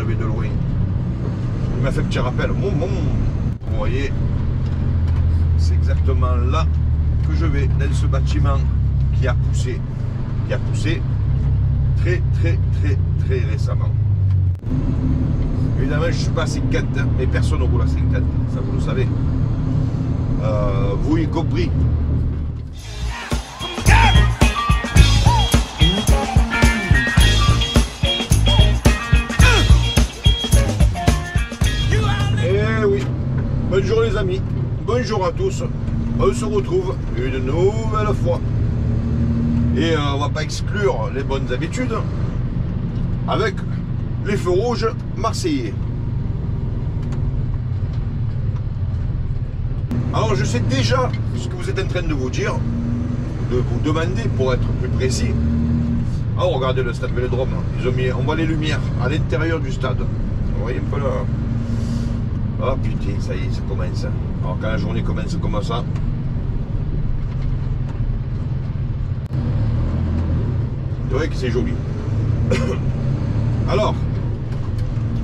arrivé de loin. Il m'a fait un petit rappel. Vous voyez, c'est exactement là que je vais, dans ce bâtiment qui a poussé très récemment. Évidemment, je ne suis pas à 50, mais personne ne roule à 50, ça vous le savez. Vous y compris. Eh oui, bonjour les amis, bonjour à tous. On se retrouve une nouvelle fois. Et on va pas exclure les bonnes habitudes avec les feux rouges marseillais. Alors je sais déjà ce que vous êtes en train de vous dire, de vous demander pour être plus précis. Alors regardez le stade Vélodrome, ils ont mis, on voit les lumières à l'intérieur du stade. Vous voyez un peu là. Oh putain, ça y est, ça commence. Alors quand la journée commence comme ça. C'est vrai que c'est joli. Alors,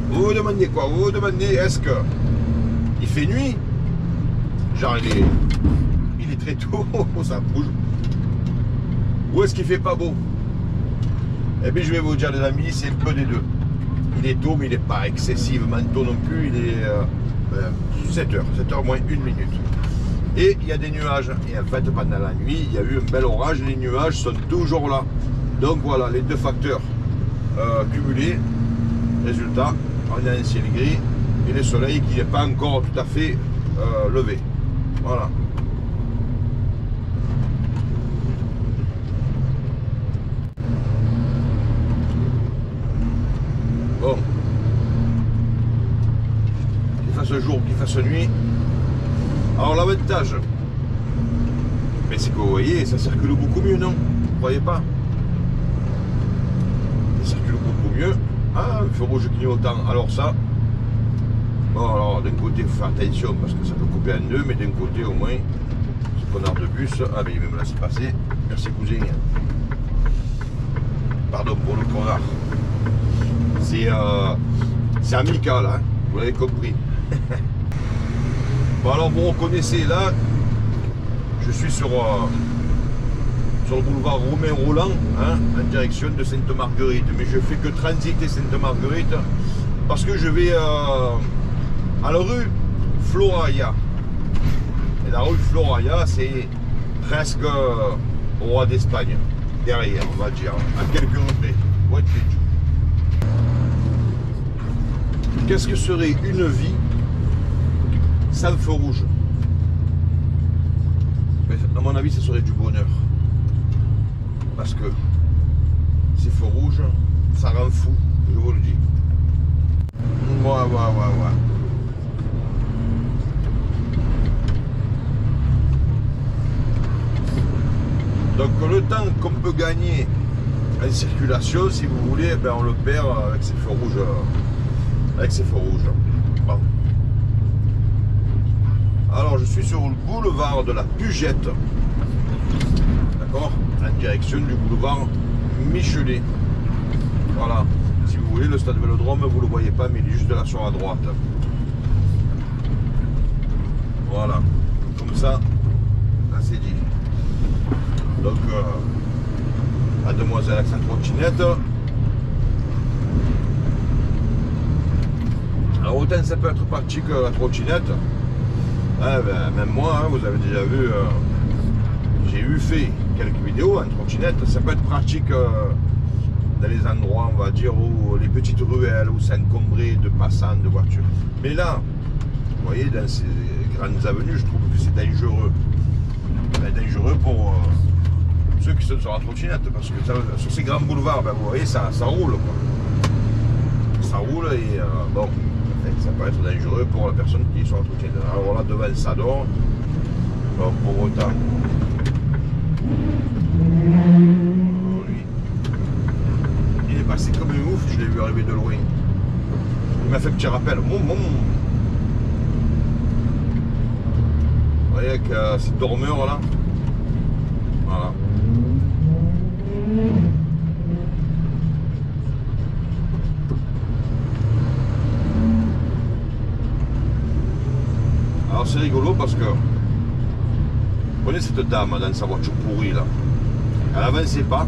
vous vous demandez quoi? Vous vous demandez, est-ce que il fait nuit? Genre il est très tôt, ça bouge. Ou est-ce qu'il fait pas beau? Eh bien je vais vous dire les amis, c'est un peu des deux. Il est tôt mais il n'est pas excessivement tôt non plus, il est 7h moins 1 minute. Et il y a des nuages. Et en fait pendant la nuit, il y a eu un bel orage, les nuages sont toujours là. Donc voilà, les deux facteurs cumulés. Résultat, on a un ciel gris et le soleil qui n'est pas encore tout à fait levé. Voilà. Bon. Qu'il fasse jour, qu'il fasse nuit. Alors l'avantage, mais c'est que vous voyez, ça circule beaucoup mieux, non? Vous croyez pas? Ça circule beaucoup mieux. Ah, le feu rouge clignotant. Alors ça, bon alors d'un côté il faut faire attention parce que ça peut couper en deux, mais d'un côté au moins, ce connard de bus, ah ben il va me laisser passer. Merci cousin. Pardon pour le connard. C'est amical, hein, vous l'avez compris. Bon alors vous reconnaissez là, je suis sur le boulevard Romain Rolland, hein, en direction de Sainte-Marguerite. Mais je fais que transiter Sainte-Marguerite parce que je vais à la rue Floralia. Et la rue Floralia, c'est presque au roi d'Espagne. Derrière, on va dire, à quelques retraits. Qu'est-ce que serait une vie sans feu rouge? Mais à mon avis, ce serait du bonheur. Parce que ces feux rouges, ça rend fou, je vous le dis. Ouais. Donc le temps qu'on peut gagner en circulation, si vous voulez, ben on le perd avec ces feux rouges. Bon. Alors je suis sur le boulevard de la Pugette. D'accord, en direction du boulevard Michelet. Voilà, si vous voulez, le stade Vélodrome, vous ne le voyez pas, mais il est juste là sur la droite. Voilà, comme ça, là c'est dit. Donc, mademoiselle avec sa trottinette. Alors autant ça peut être pratique la trottinette. Ah, ben, même moi, hein, vous avez déjà vu, j'ai eu fait quelques vidéos en trottinette. Ça peut être pratique dans les endroits, on va dire, où les petites ruelles, où c'est encombré de passants, de voitures. Mais là, vous voyez, dans ces grandes avenues, je trouve que c'est dangereux. Dangereux pour ceux qui sont sur la trottinette, parce que ça, sur ces grands boulevards, ben, vous voyez, ça roule, quoi. Ça roule et bon, ça peut être dangereux pour la personne qui est sur la trottinette. Alors là, devant le Sador, bon, pour autant. Lui, il est passé comme un ouf, je l'ai vu arriver de loin. Il m'a fait un petit rappel. Vous voyez avec cette dormeur là. Voilà. c'est rigolo parce que vous voyez cette dame dans sa voiture pourrie là, elle n'avançait pas.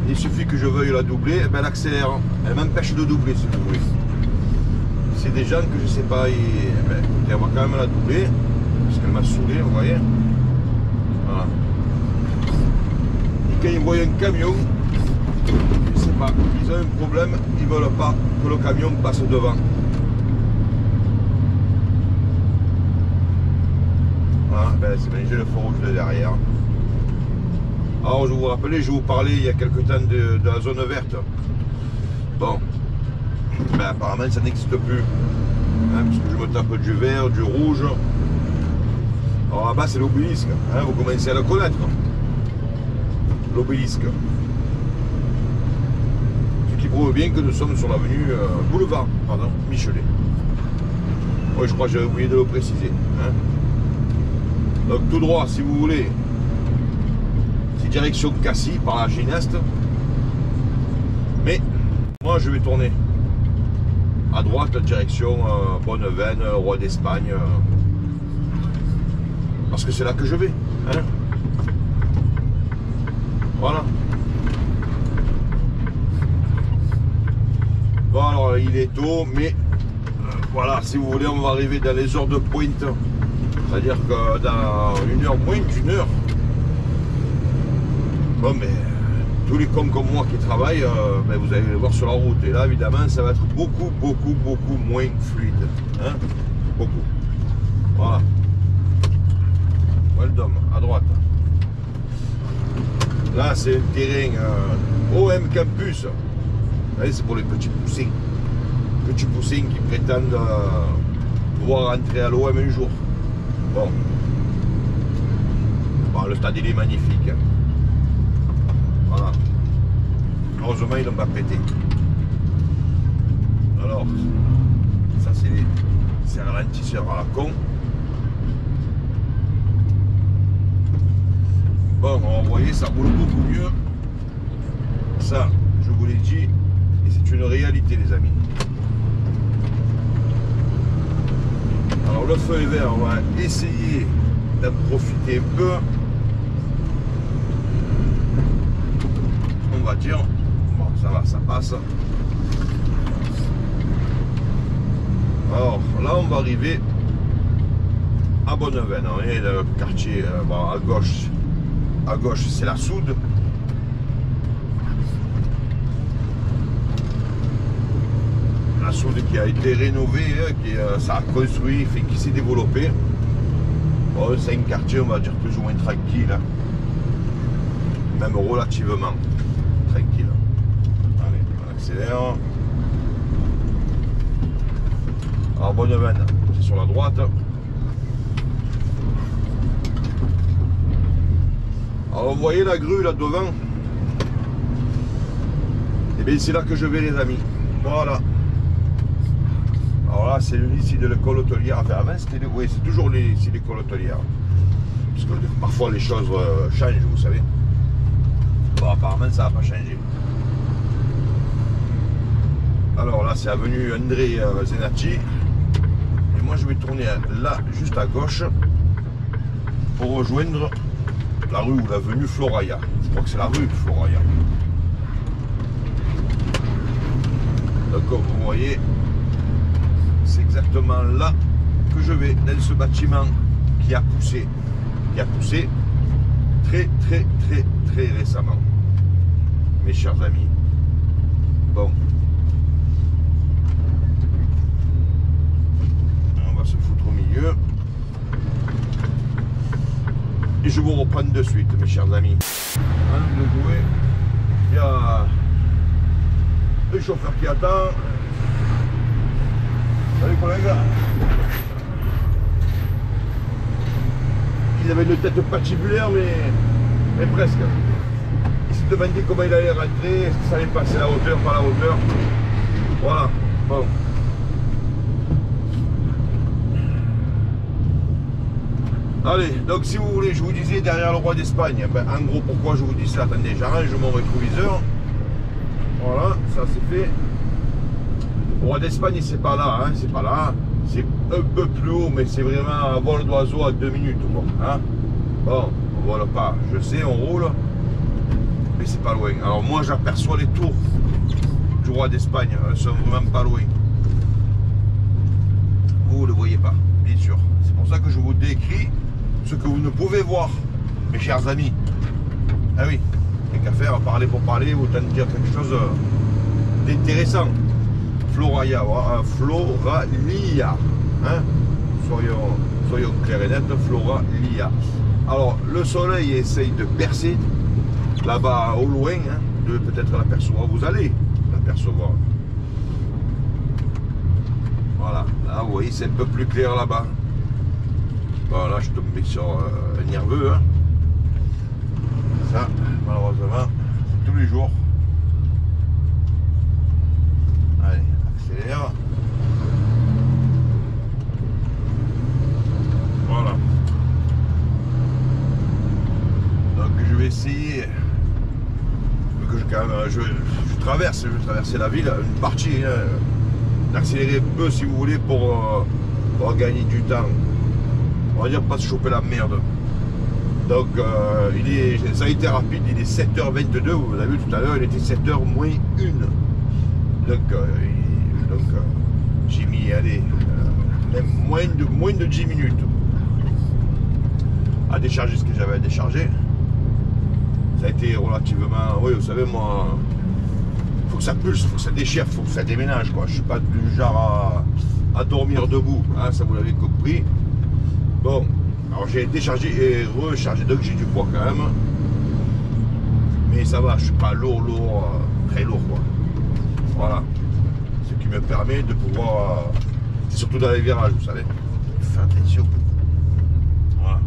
Il suffit que je veuille la doubler, et ben elle accélère. Elle m'empêche de doubler si vous voulez. C'est des gens que je sais pas, ben, écoutez, on va quand même la doubler parce qu'elle m'a saoulé, vous voyez. Voilà. Et quand ils voient un camion, je sais pas, ils ont un problème, ils veulent pas que le camion passe devant. Voilà, ben c'est bien, j'ai le feu rouge de derrière. Alors je vous rappelais, je vous parlais il y a quelque temps de la zone verte. Bon, ben apparemment ça n'existe plus. Hein, parce que je me tape du vert, du rouge. Alors là-bas c'est l'obélisque, hein, vous commencez à le connaître. L'obélisque. Ce qui prouve bien que nous sommes sur l'avenue boulevard, pardon, Michelet. Oui, je crois que j'avais oublié de le préciser. Hein. Donc tout droit, si vous voulez, c'est direction Cassis par la Gineste. Mais moi je vais tourner à droite, direction Bonneveine, Roi d'Espagne. Parce que c'est là que je vais. Hein. Voilà. Bon alors il est tôt, mais voilà, si vous voulez, on va arriver dans les heures de pointe. C'est-à-dire que dans une heure, moins d'une heure, bon mais tous les cons comme moi qui travaillent, ben, vous allez les voir sur la route. Et là évidemment ça va être beaucoup moins fluide. Hein, beaucoup. Voilà. Weldom, à droite. Là c'est un terrain OM Campus. C'est pour les petits poussins. Petits poussins qui prétendent pouvoir entrer à l'OM un jour. Bon. Bon, le stade il est magnifique. Hein. Voilà. Heureusement ils n'ont pas pété. Alors, ça c'est un ralentisseur à la con. Bon, vous voyez, ça roule beaucoup mieux. Ça, je vous l'ai dit, et c'est une réalité les amis. Alors le feu est vert, on va essayer d'en profiter un peu. On va dire, bon ça va, ça passe. Alors là on va arriver à Bonneveine, on est dans le quartier, bon, à gauche c'est la Soude. La Soude qui a été rénovée, ça a construit, qui s'est développé. Bon, c'est un quartier, on va dire, plus ou moins tranquille. Hein. Même relativement tranquille. Allez, on accélère. Alors, Bonneveine, c'est sur la droite. Alors, vous voyez la grue là devant? Et bien, c'est là que je vais, les amis. Voilà. Alors là, c'est ici de l'école hôtelière. Enfin, avant, c'était oui, c'est toujours ici l'école hôtelière. Parce que parfois les choses changent, vous savez. Bon, apparemment, ça n'a pas changé. Alors là, c'est avenue André Zenacci. Et moi, je vais tourner là, juste à gauche, pour rejoindre la rue ou l'avenue Floraya. Je crois que c'est la rue Floraya. Donc, comme vous voyez, c'est exactement là que je vais, dans ce bâtiment qui a poussé très récemment, mes chers amis. Bon, on va se foutre au milieu et je vous reprends de suite, mes chers amis. Avant de jouer, il y a le chauffeur qui attend. Salut collègue. Il avait une tête patibulaire mais presque. Il s'est demandé comment il allait rentrer, est-ce que ça allait passer à la hauteur, pas à la hauteur. Voilà, bon. Allez, donc si vous voulez, je vous disais derrière le Roi d'Espagne, ben, en gros pourquoi je vous dis ça, attendez, j'arrange mon rétroviseur. Voilà, ça c'est fait. Le Roi d'Espagne c'est pas là, hein, c'est pas là. C'est un peu plus haut, mais c'est vraiment un vol d'oiseau à 2 minutes. Bon, hein. Bon, on vole pas, je sais, on roule, mais c'est pas loin. Alors moi j'aperçois les tours du roi d'Espagne, elles sont vraiment pas loin. Vous ne le voyez pas, bien sûr. C'est pour ça que je vous décris ce que vous ne pouvez voir, mes chers amis. Ah oui, il n'y a qu'à faire, parler pour parler, autant dire quelque chose d'intéressant. Floralia, Floralia, hein, soyons clairs et nets, Floralia. Alors, le soleil essaye de percer, là-bas au loin, hein, de peut-être l'apercevoir, vous allez l'apercevoir. Voilà, là vous voyez, c'est un peu plus clair là-bas. Bon, là je suis tombé sur un nerveux, hein. Ça, malheureusement, c'est tous les jours. Allez, accélère. Voilà. Donc je vais essayer que je traverse, je vais traverser la ville, une partie, hein, d'accélérer un peu si vous voulez pour gagner du temps. On va dire pas se choper la merde. Donc ça a été rapide, il est 7h22, vous avez vu tout à l'heure, il était 7h moins 1. Donc j'ai mis, allez, même moins de 10 minutes à décharger ce que j'avais à décharger. Ça a été relativement, oui vous savez moi, faut que ça pulse, faut que ça déchire, faut que ça déménage quoi. Je suis pas du genre à dormir debout, hein, ça vous l'avez compris. Bon, alors j'ai déchargé et rechargé, donc j'ai du poids quand même. Mais ça va, je suis pas lourd, très lourd quoi. Voilà. Ce qui me permet de pouvoir, c'est surtout dans les virages, vous savez. Faites attention. Voilà.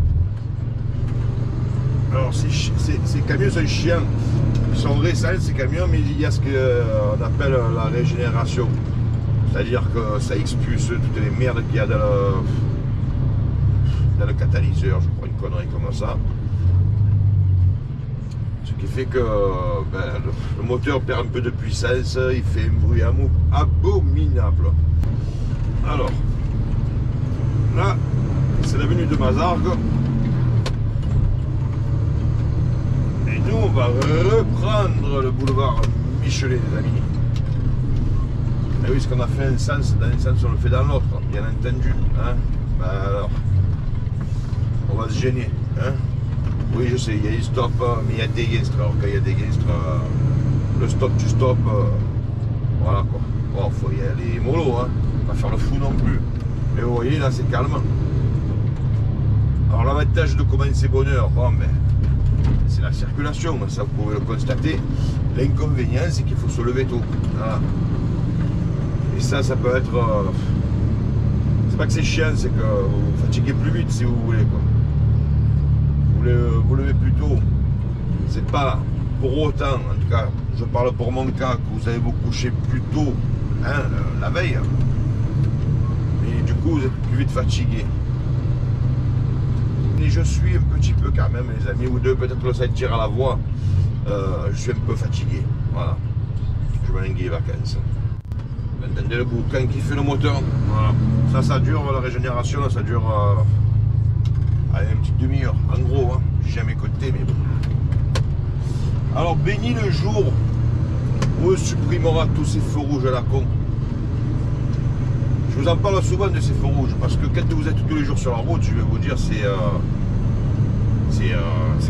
Alors ces camions sont chiants. Ils sont récents ces camions, mais il y a ce qu'on appelle la régénération. C'est-à-dire que ça expulse toutes les merdes qu'il y a dans le catalyseur, je crois, une connerie comme ça. Ce qui fait que le moteur perd un peu de puissance, il fait un bruit abominable. Alors, là, c'est l'avenue de Mazargues. Et nous, on va reprendre le boulevard Michelet, les amis. Et oui, ce qu'on a fait un sens, dans un sens, on le fait dans l'autre, bien entendu. Hein. Alors, on va se gêner. Hein. Oui, je sais, il y a des stops, mais il y a des gains. Alors, quand il y a des gains, le stop du stop, voilà quoi. Bon, faut y aller mollo, hein. Pas faire le fou non plus. Mais vous voyez, là, c'est calme. Alors, l'avantage de commencer bonheur, bon, ben, c'est la circulation, ça vous pouvez le constater. L'inconvénient, c'est qu'il faut se lever tôt. Voilà. Et ça peut être... c'est pas que c'est chiant, c'est que vous fatiguez plus vite si vous voulez, quoi. Vous levez plus tôt. C'est pas pour autant, en tout cas, je parle pour mon cas, que vous allez vous coucher plus tôt, hein, la veille. Et du coup, vous êtes plus vite fatigué. Et je suis un petit peu quand même, les amis, ou deux, peut-être le sentir à la voix, je suis un peu fatigué. Voilà. Je vais aller les vacances. Vous entendez le boucan qui fait le moteur. Voilà. Ça dure, la régénération, ça dure allez, une petite demi-heure, en gros. Hein. J'ai jamais compté, mais bon. Alors, béni le jour où on supprimera tous ces feux rouges à la con. Je vous en parle souvent de ces feux rouges, parce que quand vous êtes tous les jours sur la route, je vais vous dire, c'est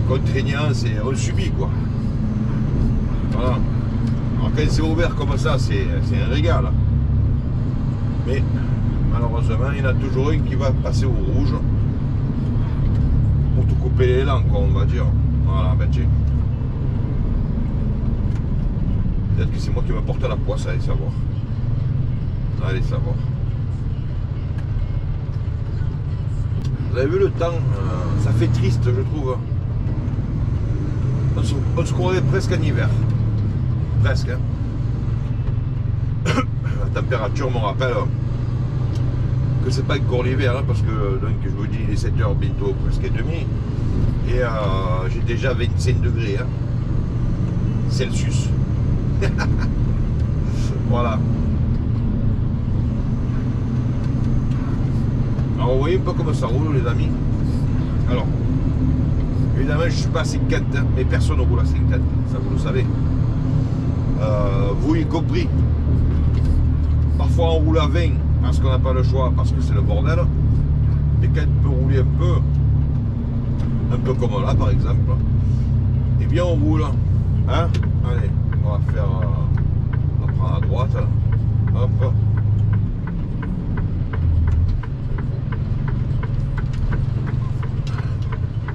contraignant, on subit, quoi. Voilà. Alors quand c'est ouvert comme ça, c'est un régal. Mais malheureusement, il y en a toujours un qui va passer au rouge pour tout couper les langues, on va dire. Voilà, ben tiens. Peut-être que c'est moi qui me porte à la poisse, allez savoir. Allez savoir. Vous avez vu le temps, ça fait triste, je trouve. On se croirait presque en hiver. Presque. Hein. La température me rappelle que c'est pas encore l'hiver, hein, parce que donc, je vous dis, il est 7h bientôt, presque et demi. Et j'ai déjà 25 degrés hein, Celsius. Voilà. Alors vous voyez un peu comment ça roule les amis. Alors, évidemment je ne suis pas à 50, mais personne ne roule à 50, ça vous le savez. Vous y compris. Parfois on roule à 20 parce qu'on n'a pas le choix, parce que c'est le bordel. Et quand on peut rouler un peu comme là par exemple, eh bien on roule. Hein? Allez, on va faire. On va prendre à droite. Hop.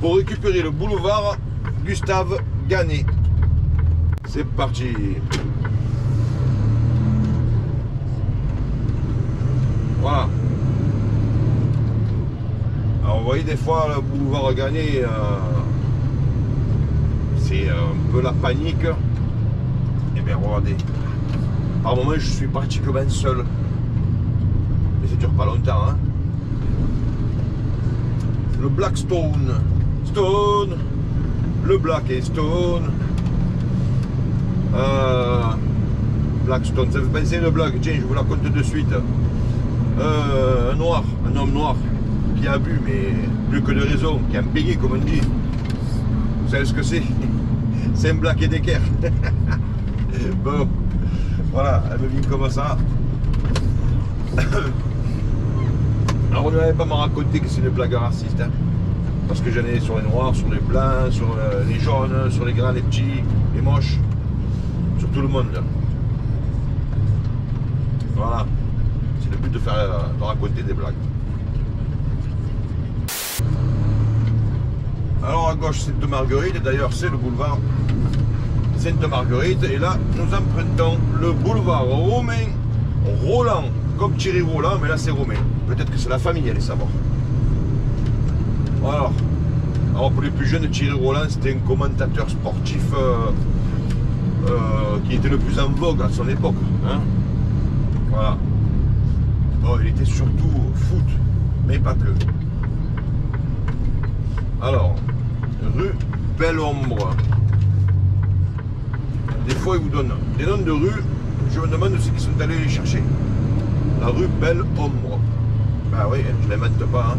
Pour récupérer le boulevard Gustave Gagné. C'est parti. Voilà. Alors vous voyez des fois le boulevard Gagné, c'est un peu la panique. Et bien regardez. Par moment je suis pratiquement seul. Mais ça dure pas longtemps. Hein. Le Blackstone. Stone. Le Black et Stone. Blackstone, ça fait penser une blague, tiens, je vous la conte de suite. Un noir, un homme noir, qui a bu, mais plus que de raison, qui a payé comme on dit. Vous savez ce que c'est? C'est un Black et Decker. Bon, voilà, elle me vient comme ça. Alors, on ne m'avait pas me raconter que c'est une blague raciste, hein, parce que j'en ai sur les noirs, sur les blancs, sur les jaunes, sur les grands, les petits, les moches. Sur tout le monde. Voilà. C'est le but de raconter des blagues. Alors à gauche Sainte-Marguerite, d'ailleurs c'est le boulevard Sainte-Marguerite. Et là nous empruntons le boulevard Romain Rolland, comme Thierry Roland, mais là c'est Romain. Peut-être que c'est la famille, allez savoir. Voilà. Alors pour les plus jeunes, Thierry Roland c'était un commentateur sportif qui était le plus en vogue à son époque. Hein, voilà. Bon, il était surtout foot, mais pas que. Alors, rue Belle-Ombre. Des fois, ils vous donnent des noms de rues. Je me demande ceux qui sont allés les chercher. La rue Belle-Ombre. Bah oui, je ne l'invente pas. Hein.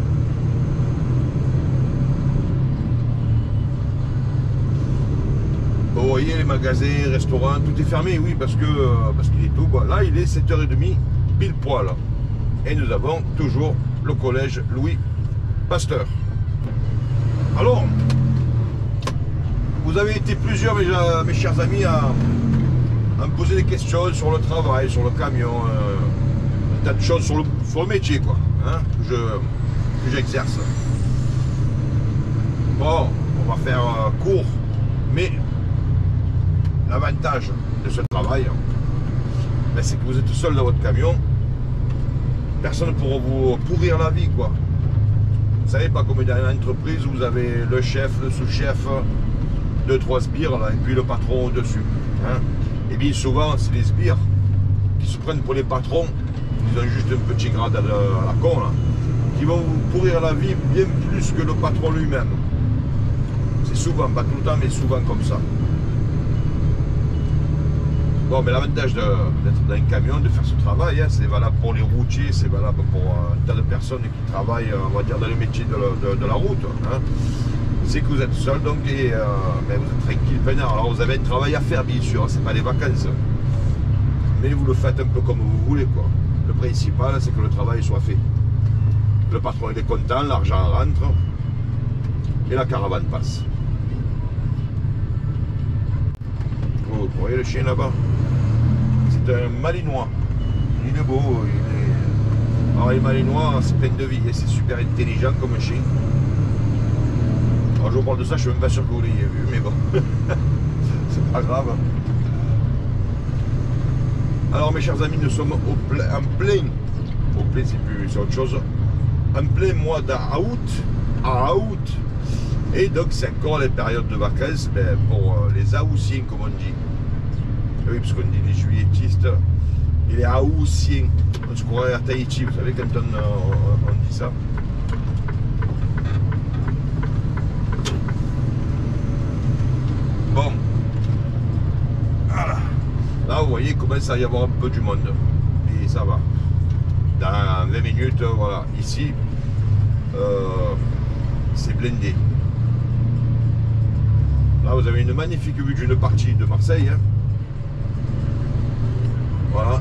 Vous voyez les magasins, restaurants, tout est fermé, oui, parce qu'il est tout. Bon, là, il est 7h30, pile poil. Et nous avons toujours le collège Louis Pasteur. Alors, vous avez été plusieurs, mes chers amis, à me poser des questions sur le travail, sur le camion, un tas de choses sur le métier, quoi, hein, que j'exerce. Bon, on va faire court, mais l'avantage de ce travail, ben, c'est que vous êtes seul dans votre camion. Personne ne pourra vous pourrir la vie, quoi. Vous savez pas comme dans une entreprise où vous avez le chef, le sous-chef, 2-3 sbires là, et puis le patron au-dessus. Hein. Et bien souvent, c'est les sbires qui se prennent pour les patrons, ils ont juste un petit grade à la con, là, qui vont vous pourrir la vie bien plus que le patron lui-même. C'est souvent, pas tout le temps, mais souvent comme ça. Bon, mais l'avantage d'être dans un camion, de faire ce travail, hein, c'est valable pour les routiers, c'est valable pour un tas de personnes qui travaillent, on va dire, dans le métier de la route. Hein. C'est que vous êtes seul, donc, mais vous êtes tranquille, peinard. Alors, vous avez un travail à faire, bien sûr, c'est pas des vacances. Mais vous le faites un peu comme vous voulez, quoi. Le principal, c'est que le travail soit fait. Le patron, il est content, l'argent rentre, et la caravane passe. Vous voyez le chien là-bas? C'est un malinois. Il est beau. Alors les malinois, c'est plein de vie. C'est super intelligent comme chien. Alors je vous parle de ça, je suis même pas sûr que vous l'ayez vu, mais bon. C'est pas grave. Alors mes chers amis, nous sommes en plein. Au plein, c'est autre chose. En plein mois d'août. Et donc c'est encore les périodes de vacances, ben, pour les Haussiens comme on dit. Oui, parce qu'on dit les juilletistes et les Haussiens. On se croirait à Tahiti, vous savez, quand on dit ça. Bon. Voilà. Là, vous voyez, il commence à y avoir un peu du monde. Et ça va. Dans 20 minutes, voilà. Ici, c'est blindé. Là, vous avez une magnifique vue d'une partie de Marseille. Hein. Voilà.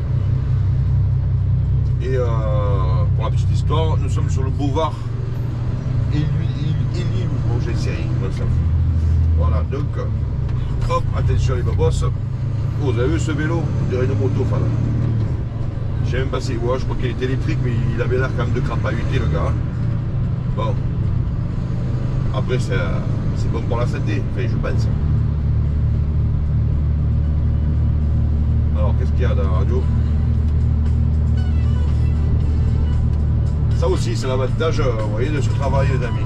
Et pour la petite histoire, nous sommes sur le boulevard Élie, bon, j'ai essayé, on s'en fout. Voilà, donc, hop, attention les babos. Oh, vous avez vu ce vélo? On dirait une moto, voilà. Je sais même pas si il voit, je crois qu'il était électrique, mais il avait l'air quand même de crapahuter, le gars. Bon. Après, c'est bon pour la santé, enfin, je pense. Alors, qu'est-ce qu'il y a dans la radio? Ça aussi, c'est l'avantage, vous voyez, de ce travail, les amis.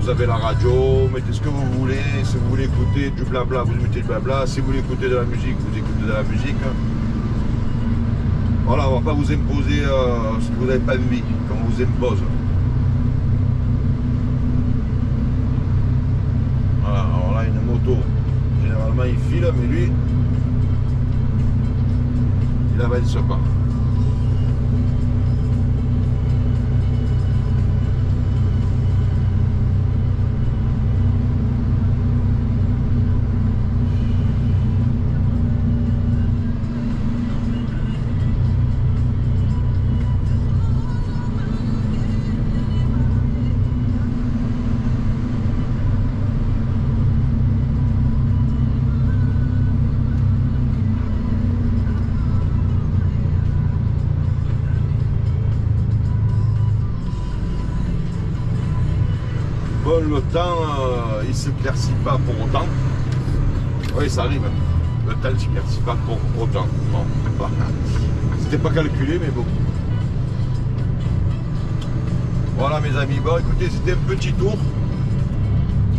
Vous avez la radio, mettez ce que vous voulez. Si vous voulez écouter du blabla, vous mettez du blabla. Si vous voulez écouter de la musique, vous écoutez de la musique. Voilà, on ne va pas vous imposer ce que vous n'avez pas envie, comme on vous impose. Voilà, alors là, une moto, généralement il file, mais lui, il avance pas. Bon, le temps, il ne s'éclaircit pas pour autant. Oui, ça arrive. Le temps ne s'éclaircit pas pour autant. Bon, c'était pas calculé, mais bon. Voilà, mes amis. Bon, écoutez, c'était un petit tour.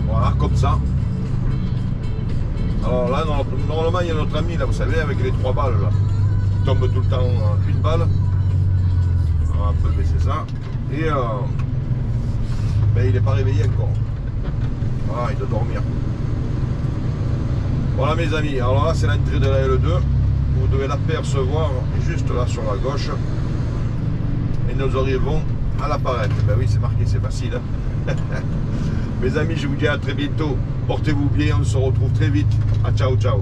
Voilà, comme ça. Alors là, normalement, il y a notre ami, là, vous savez, avec les 3 balles, là. Il tombe tout le temps une balle. On va un peu baisser ça. Et ben, il n'est pas réveillé encore. Voilà, il doit dormir. Voilà, mes amis. Alors là, c'est l'entrée de la L2. Vous devez l'apercevoir juste là sur la gauche. Et nous arrivons à la Parette. Ben oui, c'est marqué, c'est facile. Mes amis, je vous dis à très bientôt. Portez-vous bien, on se retrouve très vite. Ah, ciao, ciao.